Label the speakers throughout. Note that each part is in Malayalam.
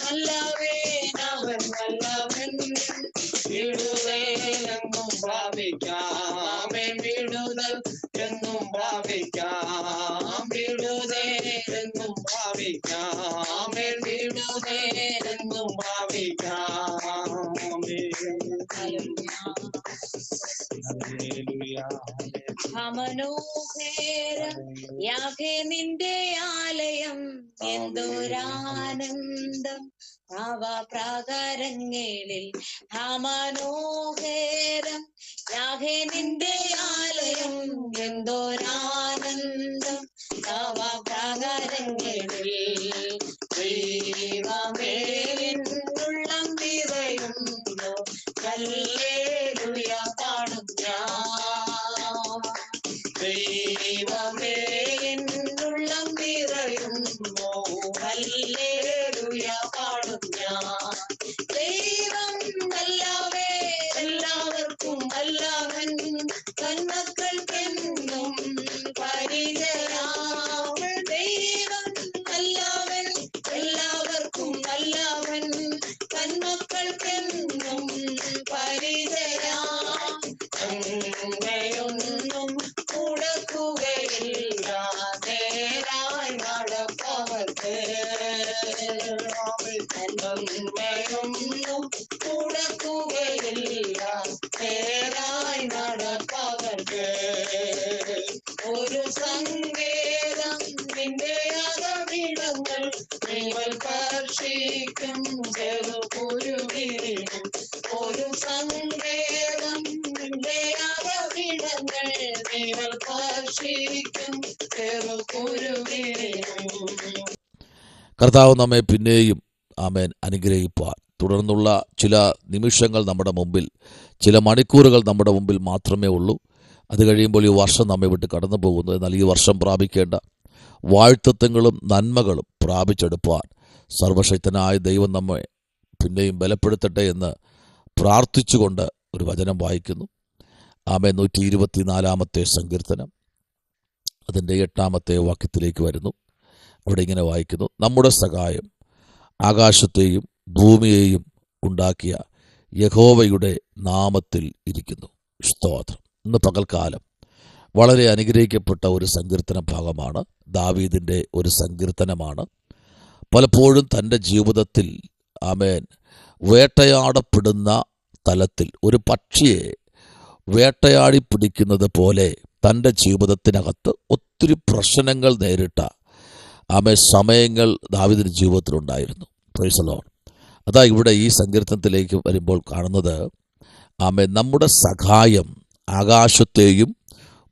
Speaker 1: നല്ലവൻ അവൻ നല്ലവൻ. വിടുതലെങ്ങും പ്രാപിക്കാം, വിടുതൽ എന്നും പ്രാപിക്കാം, വിടുതലെങ്ങും പ്രാപിക്കാം, വിടുതലെങ്ങും പ്രാപിക്കാം. മനോഹരം യാഗേ നിന്റെ ആലയം, എന്തൊരാനന്ദം അവ പ്രാകാരങ്ങളിൽ. മനോഹരം യാഗേ നിന്റെ ആലയം, എന്തൊരാനന്ദം അവ പ്രാകാരങ്ങളിൽ. ദൈവമേ ഉള്ളം നിറയുന്നു, ഹല്ലേലൂയ പാടും ഞാൻ. ദൈവമേ ഉള്ളം നിറയുന്നു, ഹല്ലേലൂയ പാടും ഞാൻ. ദൈവം നല്ലവൻ, എല്ലാവർക്കും നല്ലവൻ, തന്മക്കൾക്കെന്നും പരിചയം. ദൈവം നല്ലവൻ, എല്ലാവർക്കും നല്ലവൻ, തന്മക്കൾക്കെന്നും പരിചയം. അങ്ങയൊന്നും കൊടുക്കുകയില്ല, നേരായി നടപ്പവർക്ക്. നന്മയൊന്നും കൊടുക്കുകയില്ല, നേരായി നടപ്പവർക്ക്. ഒരു സങ്കേതം നിന്റെ അകവിടങ്ങൾ, നിങ്ങൾ സ്പർശിക്കും ചെറുകുരുവിനും. ഒരു സങ്കേതം നിന്റെ അകവിടങ്ങൾ, നിങ്ങൾ സ്പർശിക്കും ചെറുകുരുവിനും.
Speaker 2: കർത്താവ് നമ്മെ പിന്നെയും ആമേൻ അനുഗ്രഹിപ്പാൻ. തുടർന്നുള്ള ചില നിമിഷങ്ങൾ നമ്മുടെ മുമ്പിൽ, ചില മണിക്കൂറുകൾ നമ്മുടെ മുമ്പിൽ മാത്രമേ ഉള്ളൂ. അത് കഴിയുമ്പോൾ ഈ വർഷം നമ്മെ വിട്ട് കടന്നു പോകുന്നു. എന്നാൽ ഈ വർഷം പ്രാപിക്കേണ്ട വാഴ്ത്തത്വങ്ങളും നന്മകളും പ്രാപിച്ചെടുപ്പാൻ സർവശക്തനായ ദൈവം നമ്മെ പിന്നെയും ബലപ്പെടുത്തട്ടെ എന്ന് പ്രാർത്ഥിച്ചുകൊണ്ട് ഒരു വചനം വായിക്കുന്നു. ആമേൻ. 124 സങ്കീർത്തനം അതിൻ്റെ 8 വാക്യത്തിലേക്ക് വരുന്നു. അവിടെ ഇങ്ങനെ വായിക്കുന്നു: നമ്മുടെ സഹായം ആകാശത്തെയും ഭൂമിയെയും ഉണ്ടാക്കിയ യഹോവയുടെ നാമത്തിൽ ഇരിക്കുന്നു. സ്തോത്രം. ഇന്ന് പകൽക്കാലം വളരെ അനുഗ്രഹിക്കപ്പെട്ട ഒരു സങ്കീർത്തന ഭാഗമാണ്. ദാവീദിൻ്റെ ഒരു സങ്കീർത്തനമാണ്. പലപ്പോഴും തൻ്റെ ജീവിതത്തിൽ ആമേൻ വേട്ടയാടപ്പെടുന്ന തലത്തിൽ ഒരു പക്ഷിയെ വേട്ടയാടി പിടിക്കുന്നത് പോലെ തൻ്റെ ജീവിതത്തിനകത്ത് ഒത്തിരി പ്രശ്നങ്ങൾ നേരിട്ട സമയങ്ങൾ ദാവീദിന്റെ ജീവിതത്തിലുണ്ടായിരുന്നു. Price the Lord. അതാ ഇവിടെ ഈ സങ്കീർത്തനത്തിലേക്ക് വരുമ്പോൾ കാണുന്നത്, നമ്മുടെ സഹായം ആകാശത്തെയും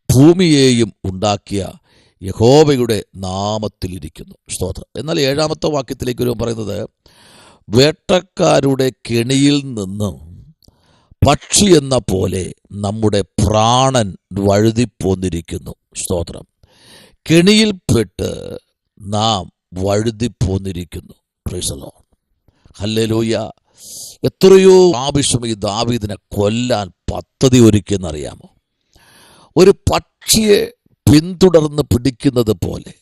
Speaker 2: ഭൂമിയെയും ഉണ്ടാക്കിയ യഹോവയുടെ നാമത്തിലിരിക്കുന്നു. സ്തോത്രം. എന്നാൽ 7 വാക്യത്തിലേക്ക് വരുമ്പോൾ പറയുന്നത്, വേട്ടക്കാരുടെ കെണിയിൽ നിന്നും പക്ഷി എന്ന പോലെ നമ്മുടെ പ്രാണൻ വഴുതിപ്പോന്നിരിക്കുന്നു. സ്തോത്രം. കെണിയിൽപ്പെട്ട് നാം വഴുതിപ്പോന്നിരിക്കുന്നു. Praise the Lord. ഹല്ലേലൂയ. എത്രയോ ആവശ്യം ഈ ദാവീദിനെ കൊല്ലാൻ പദ്ധതി ഒരുക്കിയെന്നറിയാമോ? ഒരു പക്ഷിയെ പിന്തുടർന്ന് പിടിക്കുന്നത് പോലെ,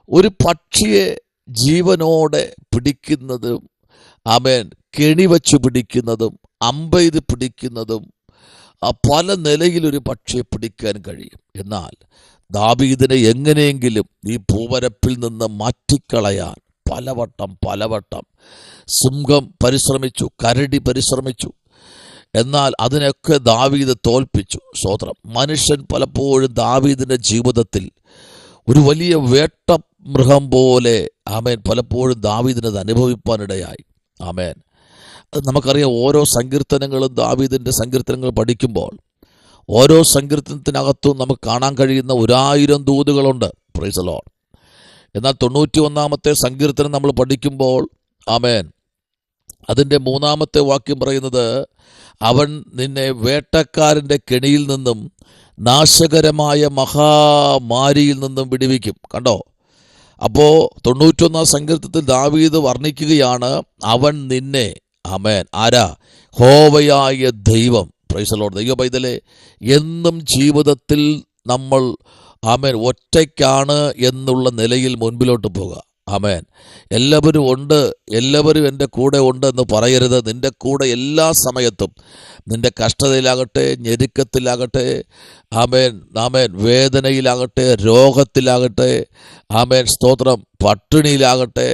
Speaker 2: ഒരു പക്ഷിയെ ജീവനോടെ പിടിക്കുന്നതും കെണി വച്ച് പിടിക്കുന്നതും അമ്പെയ്ത് പിടിക്കുന്നതും പല നിലയിലൊരു പക്ഷിയെ പിടിക്കാൻ കഴിയും. എന്നാൽ ദാവീദിനെ എങ്ങനെയെങ്കിലും ഈ ഭൂവരപ്പിൽ നിന്ന് മാറ്റിക്കളയാൻ പലവട്ടം സിംഹം പരിശ്രമിച്ചു, കരടി പരിശ്രമിച്ചു. എന്നാൽ അതിനൊക്കെ ദാവീദ് തോൽപ്പിച്ചു. സ്തോത്രം. മനുഷ്യൻ പലപ്പോഴും ദാവീദിൻ്റെ ജീവിതത്തിൽ ഒരു വലിയ വേട്ടമൃഗം പോലെ പലപ്പോഴും ദാവീദിനത് അനുഭവിപ്പാനിടയായി. അത് നമുക്കറിയാം. ഓരോ സങ്കീർത്തനങ്ങളും ദാവീദിൻ്റെ സങ്കീർത്തനങ്ങൾ പഠിക്കുമ്പോൾ ഓരോ സങ്കീർത്തനത്തിനകത്തും നമുക്ക് കാണാൻ കഴിയുന്ന 1000 ദൂതുകളുണ്ട്. Price the Lord. എന്നാൽ 91 സങ്കീർത്തനം നമ്മൾ പഠിക്കുമ്പോൾ അതിൻ്റെ 3 വാക്യം പറയുന്നത്, അവൻ നിന്നെ വേട്ടക്കാരൻ്റെ കെണിയിൽ നിന്നും നാശകരമായ മഹാമാരിയിൽ നിന്നും വിടുവിക്കും. കണ്ടോ? അപ്പോൾ 91 സങ്കീർത്തനത്തിൽ ദാവീദ് വർണ്ണിക്കുകയാണ്, അവൻ നിന്നെ ആരാ? ഹോവയായ ദൈവം. Price the Lord. ദൈവ പൈതലേ, എന്നും ജീവിതത്തിൽ നമ്മൾ ഒറ്റയ്ക്കാണ് എന്നുള്ള നിലയിൽ മുൻപിലോട്ട് പോകുക. ആമേൻ. എല്ലാവരും ഉണ്ട്, എല്ലാവരും എൻ്റെ കൂടെ ഉണ്ട് എന്ന് പറയരുത്. നിൻ്റെ കൂടെ എല്ലാ സമയത്തും, നിൻ്റെ കഷ്ടതയിലാകട്ടെ, ഞെരുക്കത്തിലാകട്ടെ, ആമേൻ ആമേൻ, വേദനയിലാകട്ടെ, രോഗത്തിലാകട്ടെ, ആമേൻ സ്തോത്രം, പട്ടിണിയിലാകട്ടെ,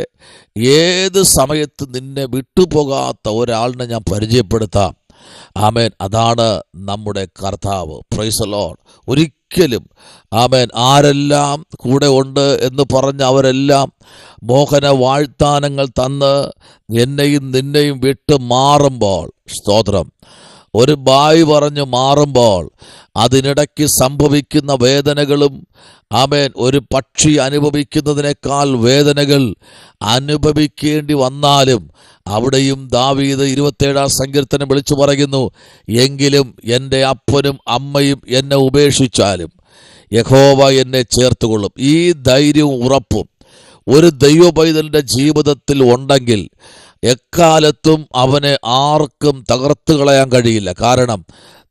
Speaker 2: ഏത് സമയത്ത് നിന്നെ വിട്ടുപോകാത്ത ഒരാളിനെ ഞാൻ പരിചയപ്പെടുത്താം. ആമേൻ. അതാണ് നമ്മുടെ കർത്താവ്. Price the Lord. ഒരിക്കലും ആമേൻ ആരെല്ലാം കൂടെ ഉണ്ട് എന്ന് പറഞ്ഞ് അവരെല്ലാം മോഹന വാഴ്ത്താനങ്ങൾ തന്ന് എന്നെയും നിന്നെയും വിട്ട് മാറുമ്പോൾ, സ്തോത്രം, ഒരു ബായ് പറഞ്ഞു മാറുമ്പോൾ അതിനിടയ്ക്ക് സംഭവിക്കുന്ന വേദനകളും, ആമേൻ, ഒരു പക്ഷി അനുഭവിക്കുന്നതിനേക്കാൾ വേദനകൾ അനുഭവിക്കേണ്ടി വന്നാലും അവിടെയും ദാവീദ് 27-ാം സങ്കീർത്തനം വിളിച്ചു പറയുന്നു, എങ്കിലും എൻ്റെ അപ്പനും അമ്മയും എന്നെ ഉപേക്ഷിച്ചാലും യഹോവ എന്നെ ചേർത്തുകൊള്ളും. ഈ ധൈര്യവും ഉറപ്പും ഒരു ദൈവപൈതലിൻ്റെ ജീവിതത്തിൽ ഉണ്ടെങ്കിൽ എക്കാലത്തും അവനെ ആർക്കും തകർത്ത് കളയാൻ കഴിയില്ല. കാരണം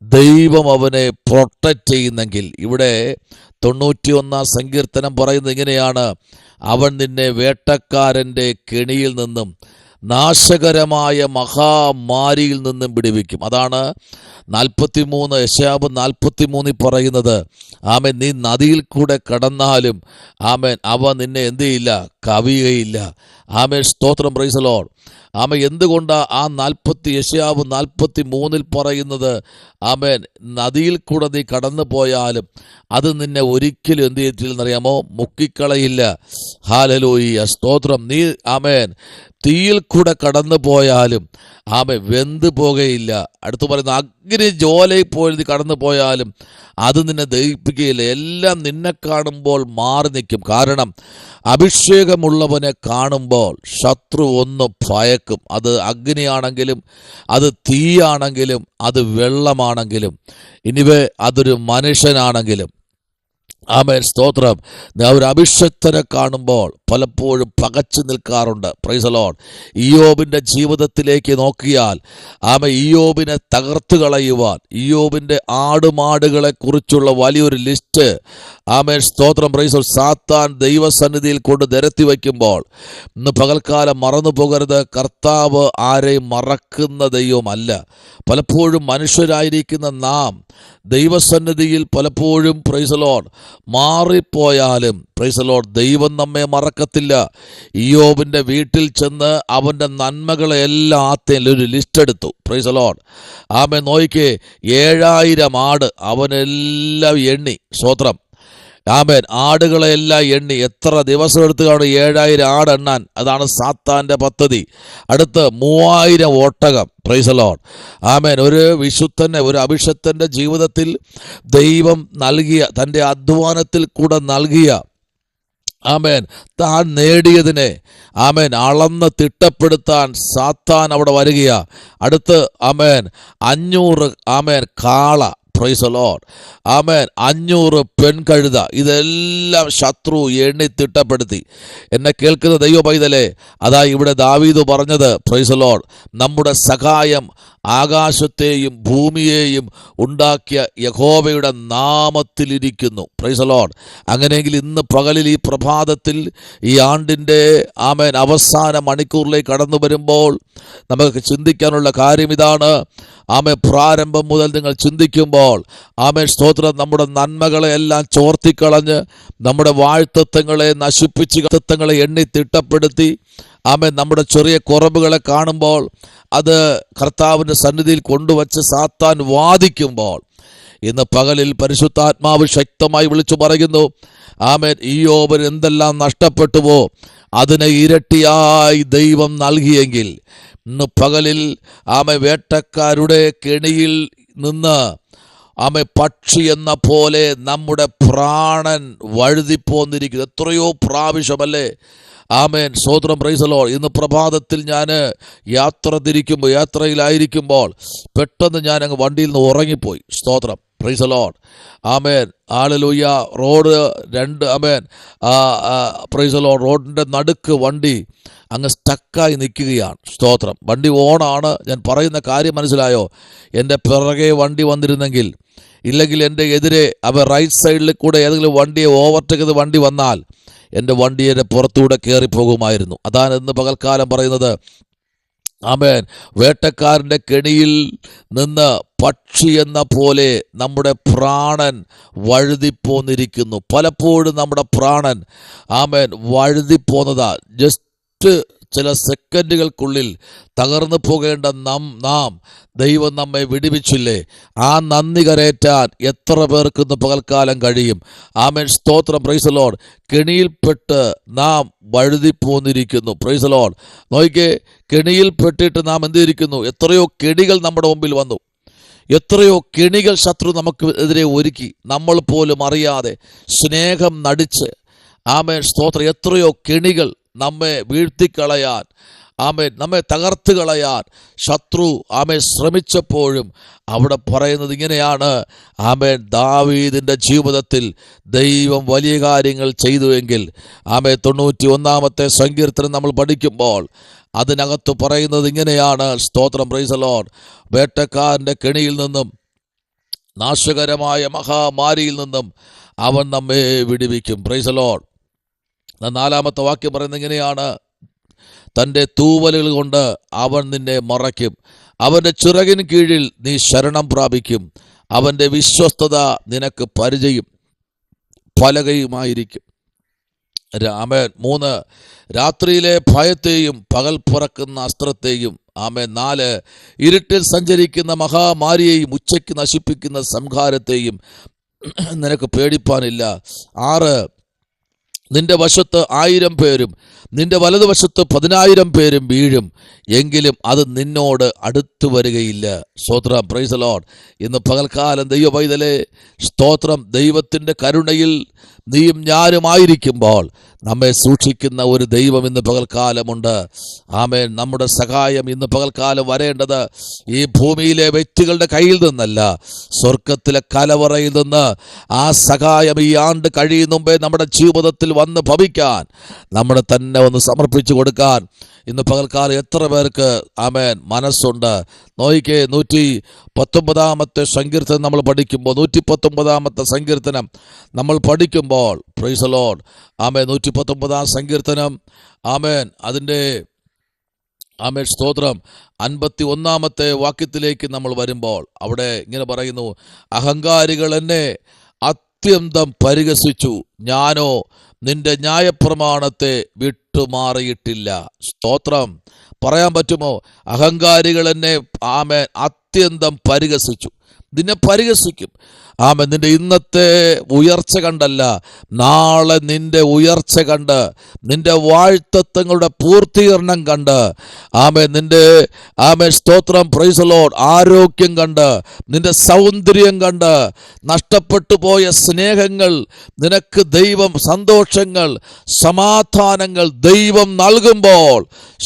Speaker 2: ദൈവം അവനെ പ്രൊട്ടക്റ്റ് ചെയ്യുന്നെങ്കിൽ. ഇവിടെ 91-ാം സങ്കീർത്തനം പറയുന്നത് ഇങ്ങനെയാണ്, അവൻ നിന്നെ വേട്ടക്കാരൻ്റെ കെണിയിൽ നിന്നും നാശകരമായ മഹാമാരിയിൽ നിന്നും വിടുവിക്കും. അതാണ് 43 യെശയ്യാവ് 43 പറയുന്നത്. ആമേൻ, നീ നദിയിൽ കൂടെ കടന്നാലും ആമേൻ അവ നിന്നെ എന്ത് ചെയ്യില്ല, കവിയുകയില്ല. ആമേൻ സ്തോത്രം, പ്രൈസ് ദി ലോർഡ്. ആമേൻ. എന്തുകൊണ്ടാണ് ആ യെശയ്യാവ് 43 പറയുന്നത്? ആമേൻ, നദിയിൽ കൂടെ നീ കടന്നു പോയാലും അത് നിന്നെ ഒരിക്കലും എന്ത് ചെയ്തില്ലെന്നറിയാമോ, മുക്കിക്കളയില്ല. ഹല്ലേലൂയ, സ്തോത്രം. നീ ആമേൻ തീയിൽ കൂടെ കടന്നു പോയാലും ആമേൻ വെന്ത് പോകുകയില്ല. അടുത്ത് പറയുന്ന അഗ്നി ജ്വാലയിൽ പോയി നീ കടന്നു പോയാലും അത് നിന്നെ ദഹിപ്പിക്കുകയില്ല. എല്ലാം നിന്നെ കാണുമ്പോൾ മാറി നിൽക്കും. കാരണം അഭിഷേകമുള്ളവനെ കാണുമ്പോൾ ശത്രു ഒന്ന് ഭയക്കും. അത് അഗ്നിയാണെങ്കിലും, അത് തീയാണെങ്കിലും, അത് വെള്ളമാണെങ്കിലും, ഇനിവേ അതൊരു മനുഷ്യനാണെങ്കിലും. ആമേൻ സ്തോത്രം. ഒരു അഭിഷക്തനെ കാണുമ്പോൾ പലപ്പോഴും പകച്ചു നിൽക്കാറുണ്ട്. Price the Lord. ഇയ്യോബിൻ്റെ ജീവിതത്തിലേക്ക് നോക്കിയാൽ ആമേൻ ഇയ്യോബിനെ തകർത്ത് കളയുവാൻ, ഇയ്യോബിൻ്റെ ആടുമാടുകളെ കുറിച്ചുള്ള വലിയൊരു ലിസ്റ്റ് ആമേൻ സ്തോത്രം, പ്രൈസ് ദി ലോർഡ്, സാത്താൻ ദൈവസന്നിധിയിൽ കൊണ്ട് നിരത്തി വയ്ക്കുമ്പോൾ ഇന്ന് പകൽക്കാലം മറന്നു പോകരുത്, കർത്താവ് ആരെയും മറക്കുന്ന ദൈവമല്ല. പലപ്പോഴും മനുഷ്യരായിരിക്കുന്ന നാം ദൈവസന്നിധിയിൽ പലപ്പോഴും പ്രൈസ് ദി ലോർഡ് മാറിപ്പോയാലും പ്രൈസ് ദി ലോർഡ് ദൈവം നമ്മെ മറക്കത്തില്ല. ഇയ്യോബിൻ്റെ വീട്ടിൽ ചെന്ന് അവൻ്റെ നന്മകളെല്ലാം ഒരു ലിസ്റ്റ് എടുത്തു. Praise the Lord. ആമേൻ. നോയിക്കേ, 7000 ആട് അവനെല്ലാം എണ്ണി. സ്തോത്രം. ആമേൻ. ആടുകളെല്ലാം എണ്ണി. എത്ര ദിവസം എടുത്ത് കാണും 7000 ആട് എണ്ണാൻ? അതാണ് സാത്താൻ്റെ പദ്ധതി. അടുത്ത് 3000 ഒട്ടകം. Praise the Lord. ആമേൻ. ഒരു വിശുദ്ധൻ്റെ, ഒരു അഭിഷക്തൻ്റെ ജീവിതത്തിൽ ദൈവം നൽകിയ, തൻ്റെ അധ്വാനത്തിൽ കൂടെ നൽകിയ, ആമേൻ, താൻ നേടിയതിനെ ആമേൻ അളന്ന് തിട്ടപ്പെടുത്താൻ സാത്താൻ അവിടെ വരികയാ. അടുത്ത് ആമേൻ 500 ആമേൻ കാള. Praise the Lord. ആമേൻ 500 പെൺകഴുത. ഇതെല്ലാം ശത്രു എണ്ണി തിട്ടപ്പെടുത്തി. എന്നെ കേൾക്കുന്ന ദൈവ പൈതലേ, അതാ ഇവിടെ ദാവീദ് പറഞ്ഞത്. Price the Lord. നമ്മുടെ സഹായം ആകാശത്തെയും ഭൂമിയെയും ഉണ്ടാക്കിയ യഹോവയുടെ നാമത്തിലിരിക്കുന്നു. Price the Lord. അങ്ങനെയെങ്കിൽ ഇന്ന് പകലിൽ, ഈ പ്രഭാതത്തിൽ, ഈ ആണ്ടിൻ്റെ ആമേൻ അവസാന മണിക്കൂറിലേക്ക് കടന്നു വരുമ്പോൾ നമുക്ക് ചിന്തിക്കാനുള്ള കാര്യം ഇതാണ്. ആമേൻ, പ്രാരംഭം മുതൽ നിങ്ങൾ ചിന്തിക്കുമ്പോൾ ആമേൻ സ്തോത്രം, നമ്മുടെ നന്മകളെ എല്ലാം ചോർത്തിക്കളഞ്ഞ്, നമ്മുടെ വാഴ്ത്തത്വങ്ങളെ നശിപ്പിച്ച്, തത്വങ്ങളെ എണ്ണി തിട്ടപ്പെടുത്തി, ആമേൻ നമ്മുടെ ചെറിയ കുറവുകളെ കാണുമ്പോൾ അത് കർത്താവിൻ്റെ സന്നിധിയിൽ കൊണ്ടുവച്ച് സാത്താൻ വാദിക്കുമ്പോൾ ഇന്ന് പകലിൽ പരിശുദ്ധാത്മാവ് ശക്തമായി വിളിച്ചു പറയുന്നു. ആമേൻ, ഇയ്യോബിന് എന്തെല്ലാം നഷ്ടപ്പെട്ടുവോ അതിനെ ഇരട്ടിയായി ദൈവം നൽകിയെങ്കിൽ ഇന്ന് പകലിൽ ആമേൻ വേട്ടക്കാരുടെ കെണിയിൽ നിന്ന് ആമേൻ പക്ഷി എന്ന പോലെ നമ്മുടെ പ്രാണൻ വഴുതിപ്പോന്നിരിക്കുന്നു. എത്രയോ പ്രാവശ്യമല്ലേ ആമേൻ സ്തോത്രം, പ്രൈസ് ദി ലോർഡ്. ഇന്ന് പ്രഭാതത്തിൽ ഞാൻ യാത്രയിലായിരിക്കുമ്പോൾ പെട്ടെന്ന് ഞാൻ അങ്ങ് വണ്ടിയിൽ നിന്ന് ഉറങ്ങിപ്പോയി. സ്തോത്രം. Price the Lord. Amen. Hallelujah. Road രണ്ട് ആമേൻ പ്രൈസ് ദി ലോർഡ്. റോഡിൻ്റെ നടുക്ക് വണ്ടി അങ്ങ് സ്റ്റക്കായി നിൽക്കുകയാണ്. സ്തോത്രം. വണ്ടി ഓണാണ്. ഞാൻ പറയുന്ന കാര്യം മനസ്സിലായോ? എൻ്റെ പിറകെ വണ്ടി വന്നിരുന്നെങ്കിൽ, ഇല്ലെങ്കിൽ എൻ്റെ എതിരെ റൈറ്റ് സൈഡിൽ കൂടെ ഏതെങ്കിലും വണ്ടിയെ ഓവർടേക്ക് ചെയ്ത് വണ്ടി വന്നാൽ എൻ്റെ വണ്ടിയുടെ പുറത്തൂടെ കയറിപ്പോകുമായിരുന്നു. അതാണ് ഇന്ന് പകൽക്കാലം പറയുന്നത്. ആമേൻ. വേട്ടക്കാരൻ്റെ കെണിയിൽ നിന്ന് പക്ഷി എന്ന പോലെ നമ്മുടെ പ്രാണൻ വഴുതിപ്പോന്നിരിക്കുന്നു. പലപ്പോഴും നമ്മുടെ പ്രാണൻ ആമേൻ വഴുതിപ്പോന്നതാ. ജസ്റ്റ് ചില സെക്കൻഡുകൾക്കുള്ളിൽ തകർന്നു പോകേണ്ട നാം ദൈവം നമ്മെ വിടുവിച്ചില്ലേ? ആ നന്ദി കരേറ്റാൻ എത്ര പേർക്ക് ഇന്ന് പകൽക്കാലം കഴിയും? ആമേൻ. സ്തോത്രം. Price the Lord. കെണിയിൽപ്പെട്ട് നാം വഴുതിപ്പോന്നിരിക്കുന്നു. Praise the Lord. നോക്കിക്കേ, കെണിയിൽപ്പെട്ടിട്ട് നാം എന്തിരിക്കുന്നു? എത്രയോ കെണികൾ നമ്മുടെ മുമ്പിൽ വന്നു. എത്രയോ കെണികൾ ശത്രു നമുക്ക് എതിരെ ഒരുക്കി, നമ്മൾ പോലും അറിയാതെ സ്നേഹം നടിച്ച്. ആമേൻ. സ്തോത്രം. എത്രയോ കെണികൾ നമ്മെ വീഴ്ത്തിക്കളയാൻ, ആമേൻ, നമ്മെ തകർത്ത് കളയാൻ ശത്രു ആമേൻ ശ്രമിച്ചപ്പോഴും അവിടെ പറയുന്നത് ഇങ്ങനെയാണ്. ആമേൻ. ദാവീദിൻ്റെ ജീവിതത്തിൽ ദൈവം വലിയ കാര്യങ്ങൾ ചെയ്തുവെങ്കിൽ, ആമേൻ, 91-ാമത്തെ സങ്കീർത്തനം നമ്മൾ പഠിക്കുമ്പോൾ അതിനകത്ത് പറയുന്നത് ഇങ്ങനെയാണ്. സ്തോത്രം. Price the Lord. വേട്ടക്കാരൻ്റെ കെണിയിൽ നിന്നും നാശകരമായ മഹാമാരിയിൽ നിന്നും അവൻ നമ്മെ വിടുവിക്കും. Price the Lord. 4-ാമത്തെ വാക്യം പറയുന്നത് ഇങ്ങനെയാണ്. തൻ്റെ തൂവലുകൾ കൊണ്ട് അവൻ നിന്നെ മറയ്ക്കും, അവൻ്റെ ചിറകിന് കീഴിൽ നീ ശരണം പ്രാപിക്കും, അവൻ്റെ വിശ്വസ്തത നിനക്ക് പരിചയം പലകയുമായിരിക്കും. ആമേൻ. 3, രാത്രിയിലെ ഭയത്തെയും പകൽ പറക്കുന്ന അസ്ത്രത്തെയും. ആമേൻ. 4, ഇരുട്ടിൽ സഞ്ചരിക്കുന്ന മഹാമാരിയെയും ഉച്ചയ്ക്ക് നശിപ്പിക്കുന്ന സംഹാരത്തെയും നിനക്ക് പേടിപ്പാനില്ല. 6, നിന്റെ വശത്ത് 1000 പേരും നിന്റെ വലതുവശത്ത് 10,000 പേരും വീഴും, എങ്കിലും അത് നിന്നോട് അടുത്തു വരികയില്ല. സ്തോത്രം. Price the Lord. ഇന്ന് പകൽക്കാലം ദൈവ പൈതലേ, സ്തോത്രം, ദൈവത്തിൻ്റെ കരുണയിൽ നീയും ഞാനുമായിരിക്കുമ്പോൾ നമ്മെ സൂക്ഷിക്കുന്ന ഒരു ദൈവം ഇന്ന് പകൽക്കാലമുണ്ട്. ആമേൻ. നമ്മുടെ സഹായം ഇന്ന് പകൽക്കാലം വരേണ്ടത് ഈ ഭൂമിയിലെ വ്യക്തികളുടെ കയ്യിൽ നിന്നല്ല, സ്വർഗത്തിലെ കലവറയിൽ നിന്ന്. ആ സഹായം ഈ ആണ്ട് കഴിയും മുമ്പേ നമ്മുടെ ജീവിതത്തിൽ വന്ന് ഭവിക്കാൻ നമ്മുടെ തന്നെ ഒന്ന് സമർപ്പിച്ചു കൊടുക്കാൻ ഇന്ന് പകൽക്കാലം എത്ര പേർക്ക് ആമേൻ മനസ്സുണ്ട്? നോയിക്കേ, 119-ാമത്തെ സങ്കീർത്തനം നമ്മൾ പഠിക്കുമ്പോൾ, 119-ാമത്തെ സങ്കീർത്തനം നമ്മൾ പഠിക്കുമ്പോൾ, പ്രൈസ് ദി ലോർഡ്, ആമേൻ, 119-ാം സങ്കീർത്തനം, ആമേൻ, അതിൻ്റെ ആമേൻ സ്തോത്രം 51-ാമത്തെ വാക്യത്തിലേക്ക് നമ്മൾ വരുമ്പോൾ അവിടെ ഇങ്ങനെ പറയുന്നു. അഹങ്കാരികൾ എന്നെ അത്യന്തം പരിഹസിച്ചു, ഞാനോ നിന്റെ ന്യായപ്രമാണത്തെ വിട്ടുമാറിയിട്ടില്ല. സ്തോത്രം. പറയാൻ പറ്റുമോ? അഹങ്കാരികൾ എന്നെ ആമേൻ അത്യന്തം പരിഹസിച്ചു. നിന്നെ പരിഹസിക്കും. ആമേൻ. നിന്റെ ഇന്നത്തെ ഉയർച്ച കണ്ടല്ല, നാളെ നിന്റെ ഉയർച്ച കണ്ട്, നിന്റെ വാഴ്ത്തത്വങ്ങളുടെ പൂർത്തീകരണം കണ്ട്, ആമേൻ, നിന്റെ ആമേൻ സ്തോത്രം പ്രൈസ് ദി ലോർഡ് ആരോഗ്യം കണ്ട്, നിന്റെ സൗന്ദര്യം കണ്ട്, നഷ്ടപ്പെട്ടു പോയ സ്നേഹങ്ങൾ നിനക്ക് ദൈവം, സന്തോഷങ്ങൾ, സമാധാനങ്ങൾ ദൈവം നൽകുമ്പോൾ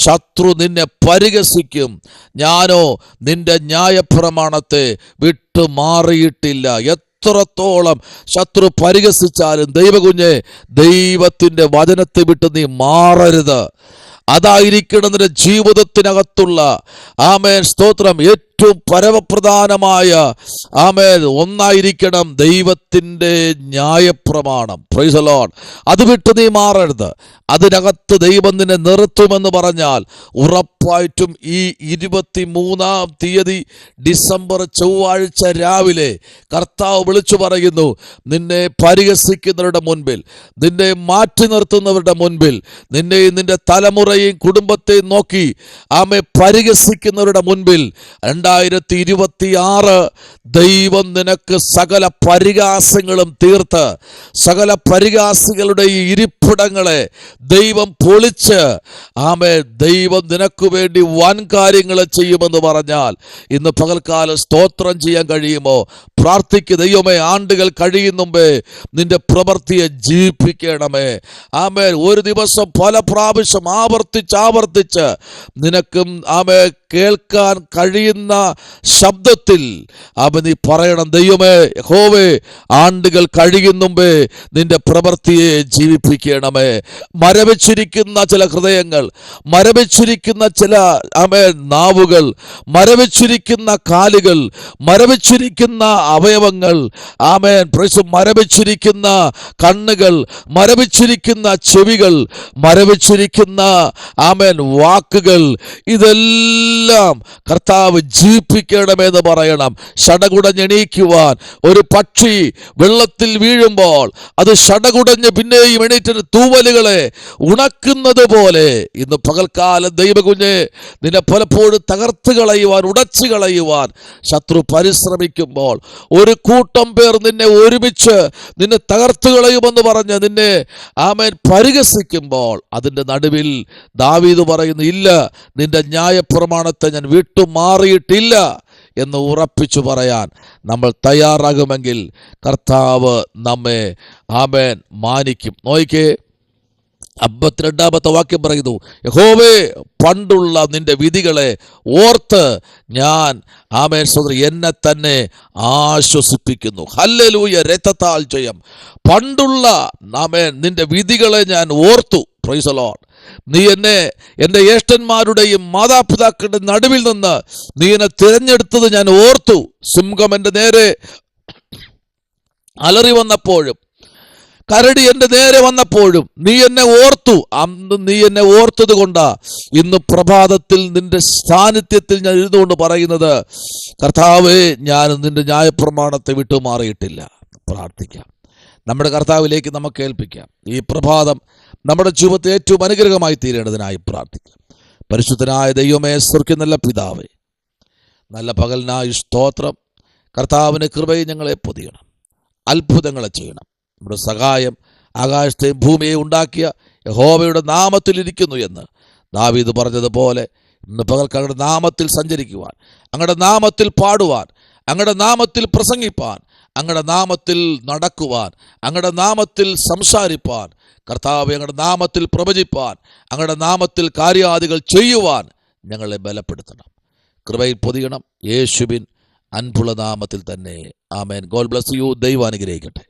Speaker 2: ശത്രു നിന്നെ പരിഹസിക്കും. ഞാനോ നിന്റെ ന്യായപ്രമാണത്തെ വിട്ടുമാറിയിട്ടില്ല. എത്രത്തോളം ശത്രു പരിഹസിച്ചാലും ദൈവകുഞ്ഞെ, ദൈവത്തിൻ്റെ വചനത്തെ വിട്ട് നീ മാറരുത്. അതായിരിക്കണം നിന്റെ ജീവിതത്തിനകത്തുള്ള ആമേൻ സ്തോത്രം ഏറ്റവും പരമപ്രധാനമായ ആമേൻ ഒന്നായിരിക്കണം ദൈവത്തിൻ്റെ ന്യായപ്രമാണം. Price the Lord. അത് വിട്ട് നീ മാറരുത്. അതിനകത്ത് ദൈവം നിന്നെ നിർത്തുമെന്ന് പറഞ്ഞാൽ ഉറപ്പായിട്ടും ഈ 23-ാം തീയതി ഡിസംബർ ചൊവ്വാഴ്ച രാവിലെ കർത്താവ് വിളിച്ചു പറയുന്നു, നിന്നെ പരിഹസിക്കുന്നവരുടെ മുൻപിൽ, നിന്നെ മാറ്റി നിർത്തുന്നവരുടെ മുൻപിൽ, നിന്നെയും നിന്റെ തലമുറയും കുടുംബത്തെയും നോക്കി ആമേ പരിഹസിക്കുന്നവരുടെ മുൻപിൽ 2026 ദൈവം നിനക്ക് സകല പരിഹാസങ്ങളും തീർത്ത്, സകല പരിഹാസികളുടെ ഈ ഇരിപ്പ് പാർപ്പിടങ്ങളെ ദൈവം പൊളിച്ച് ദൈവം നിനക്ക് വേണ്ടി വൻ കാര്യങ്ങൾ ചെയ്യുമെന്ന് പറഞ്ഞാൽ ഇന്ന് പകൽക്കാലം സ്തോത്രം ചെയ്യാൻ കഴിയുമോ? പ്രാർത്ഥിക്ക്. ദൈവമേ, ആണ്ടുകൾ കഴിയും മുമ്പേ നിന്റെ പ്രവൃത്തിയെ ജീവിപ്പിക്കണമേ. ഒരു ദിവസം പല പ്രാവശ്യം ആവർത്തിച്ച് നിനക്കും കേൾക്കാൻ കഴിയുന്ന ശബ്ദത്തിൽ നീ പറയണം, ദൈവമേ, യഹോവേ, ആണ്ടുകൾ കഴിയും മുമ്പേ നിന്റെ പ്രവൃത്തിയെ ജീവിപ്പിക്കണമേ. മരവിച്ചിരിക്കുന്ന ചില ഹൃദയങ്ങൾ, മരവിച്ചിരിക്കുന്ന ചില നാവുകൾ, മരവിച്ചിരിക്കുന്ന കാലുകൾ, മരവിച്ചിരിക്കുന്ന അവയവങ്ങൾ, മരവിച്ചിരിക്കുന്ന കണ്ണുകൾ, മരവിച്ചിരിക്കുന്ന ചെവികൾ, മരവിച്ചിരിക്കുന്ന വാക്കുകൾ, ഇതെല്ലാം കർത്താവ് ജീവിപ്പിക്കണമെന്ന് പറയണം. ഷടകുടഞ്ഞെണീക്കുവാൻ ഒരു പക്ഷി വെള്ളത്തിൽ വീഴുമ്പോൾ അത് ഷടകുടഞ്ഞ് പിന്നെയും എണീറ്റ് തൂവലുകളെ ഉണക്കുന്നത് പോലെ ഇന്ന് പകൽക്കാലം ദൈവകുഞ്ഞെ നിന്നെ പലപ്പോഴും തകർത്ത് കളയുവാൻ, ഉടച്ചു കളയുവാൻ ശത്രു പരിശ്രമിക്കുമ്പോൾ, ഒരു കൂട്ടം പേർ നിന്നെ ഒരുമിച്ച് നിന്നെ തകർത്ത് കളയുമെന്ന് പറഞ്ഞ് നിന്നെ പരിഹസിക്കുമ്പോൾ അതിൻ്റെ നടുവിൽ ദാവീദ് പറയുന്നു, ഇല്ല, നിന്റെ ന്യായപ്രമാണത്തെ ഞാൻ വിട്ടുമാറിയിട്ടില്ല എന്ന് ഉറപ്പിച്ചു പറയാൻ നമ്മൾ തയ്യാറാകുമെങ്കിൽ കർത്താവ് നമ്മെ മാനിക്കും. നോയിക്കേ, 52-ാമത്തെ വാക്യം പറയുന്നു, യഹോവേ, പണ്ടുള്ള നിന്റെ വിധികളെ ഓർത്ത് ഞാൻ സോദരി എന്നെ തന്നെ ആശ്വസിപ്പിക്കുന്നു. ഹല്ലേലൂയ, രക്തത്താൽ ജയം. പണ്ടുള്ള നിന്റെ വിധികളെ ഞാൻ ഓർത്തു. Price the Lord. നീ എന്നെ എൻ്റെ ജ്യേഷ്ഠന്മാരുടെയും മാതാപിതാക്കളുടെ നടുവിൽ നിന്ന് നീ എന്നെ തിരഞ്ഞെടുത്തത് ഞാൻ ഓർത്തു. സിംഹം എൻ്റെ നേരെ അലറി വന്നപ്പോഴും കരടി എൻ്റെ നേരെ വന്നപ്പോഴും നീ എന്നെ ഓർത്തു. അന്ന് നീ എന്നെ ഓർത്തത് കൊണ്ടാ ഇന്ന് പ്രഭാതത്തിൽ നിന്റെ സാന്നിധ്യത്തിൽ ഞാൻ ഇരുന്നുകൊണ്ട് പറയുന്നത്, കർത്താവേ, ഞാൻ നിന്റെ ന്യായപ്രമാണത്തെ വിട്ടുമാറിയിട്ടില്ല. പ്രാർത്ഥിക്കാം. നമ്മുടെ കർത്താവിലേക്ക് നമുക്ക് ഏൽപ്പിക്കാം. ഈ പ്രഭാതം നമ്മുടെ ജീവിതത്തെ ഏറ്റവും അനുഗ്രഹമായി തീരേണ്ടതിനായി പ്രാർത്ഥിക്കാം. പരിശുദ്ധനായ ദൈവമേ, സ്വർഗ്ഗ നല്ല പിതാവേ, നല്ല പകലിനായി സ്തോത്രം. കർത്താവിന് കൃപയെ ഞങ്ങളെ പൊതിയണം, അത്ഭുതങ്ങളെ ചെയ്യണം. നമ്മുടെ സഹായം ആകാശത്തെയും ഭൂമിയെ ഉണ്ടാക്കിയ യഹോവയുടെ നാമത്തിലിരിക്കുന്നു എന്ന് ദാവീദ് പറഞ്ഞതുപോലെ ഇന്ന് പകൽക്ക് അങ്ങയുടെ നാമത്തിൽ സഞ്ചരിക്കുവാൻ, അങ്ങയുടെ നാമത്തിൽ പാടുവാൻ, അങ്ങയുടെ നാമത്തിൽ പ്രസംഗിപ്പാൻ, അങ്ങയുടെ നാമത്തിൽ നടക്കുവാൻ, അങ്ങയുടെ നാമത്തിൽ സംസാരിപ്പാൻ, കർത്താവേ, അങ്ങയുടെ നാമത്തിൽ പ്രവചിപ്പാൻ, അങ്ങയുടെ നാമത്തിൽ കാര്യാദികൾ ചെയ്യുവാൻ ഞങ്ങളെ ബലപ്പെടുത്തണം. കൃപയിൽ പൊതിയണം. യേശുവിൻ അൻപുള്ള നാമത്തിൽ തന്നെ. ആമേൻ. God bless you. ദൈവം അനുഗ്രഹിക്കട്ടെ.